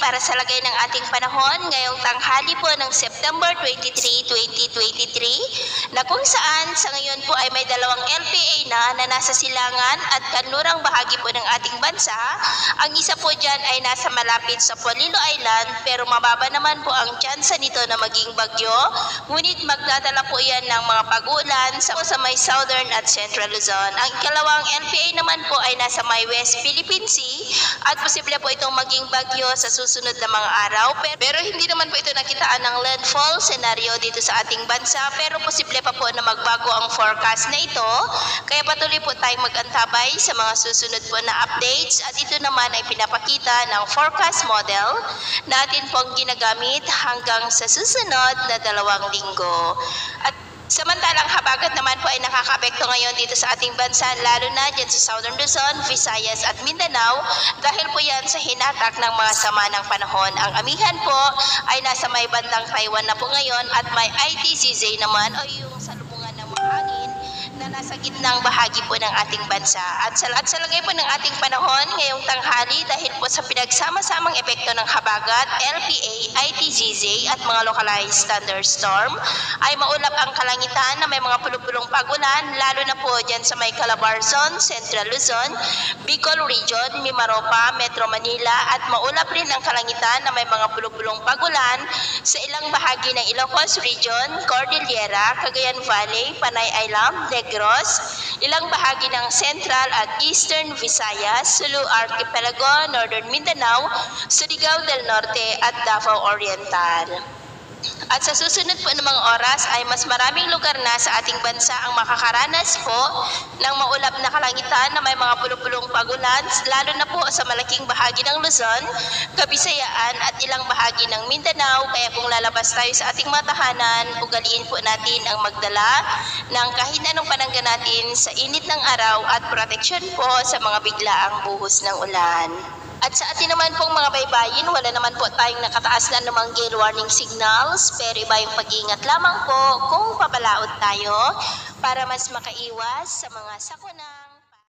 para sa lagay ng ating panahon ngayong tanghali po ng September 23, 2023 na kung saan sa ngayon po ay may dalawang LPA na nasa silangan at kanlurang bahagi po ng ating bansa. Ang isa po dyan ay nasa malapit sa Polillo Island pero mababa naman po ang tsansa nito na maging bagyo. Ngunit magdadala po yan ng mga pag-ulan sa may southern at central Luzon. Ang ikalawang LPA naman po ay nasa may West Philippine Sea at posible po itong maging bagyo sa susunod na mga araw. Pero hindi naman po ito nakitaan ng landfall scenario dito sa ating bansa, pero posible pa po na magbago ang forecast na ito. Kaya patuloy po tayong mag-antabay sa mga susunod po na updates at ito naman ay pinapakita ng forecast model natin pong ginagamit hanggang sa susunod na 2 linggo. At samantalang habagat naman po ay nakakaapekto ngayon dito sa ating bansa, lalo na dyan sa Southern Luzon, Visayas at Mindanao dahil po yan sa hinatak ng mga sama ng panahon. Ang amihan po ay nasa may bandang Taiwan na po ngayon at may ITCZ naman o yung salubungan ng mga hangin na nasa gitnang bahagi po ng ating bansa. At sa lagay po ng ating panahon ngayong tanghali dahil po sa pinagsama-samang epekto ng habagat, LPA, ITCZ at mga localized thunderstorm ay maulap ang kalangitan na may mga pulupulong pag-ulan lalo na po dyan sa may Calabarzon, Central Luzon, Bicol Region, Mimaropa, Metro Manila at maulap rin ang kalangitan na may mga pulupulong pag-ulan sa ilang bahagi ng Ilocos Region, Cordillera, Cagayan Valley, Panay Island, Negros, ilang bahagi ng Central at Eastern Visayas, Sulu Archipelago, Northern Mindanao, Surigao del Norte at Davao Oriental. At sa susunod po ng mga oras ay mas maraming lugar na sa ating bansa ang makakaranas po ng maulap na kalangitan na may mga pulupulong pag-ulan, lalo na po sa malaking bahagi ng Luzon, Kabisayaan at ilang bahagi ng Mindanao. Kaya kung lalabas tayo sa ating mga tahanan, ugaliin po natin ang magdala ng kahit anong panangga natin sa init ng araw at proteksyon po sa mga biglaang buhos ng ulan. At sa atin naman pong mga baybayin, wala naman po tayong nakataas na namang gale warning signals, pero iba yung pag-iingat lamang po kung papalaot tayo para mas makaiwas sa mga sakuna.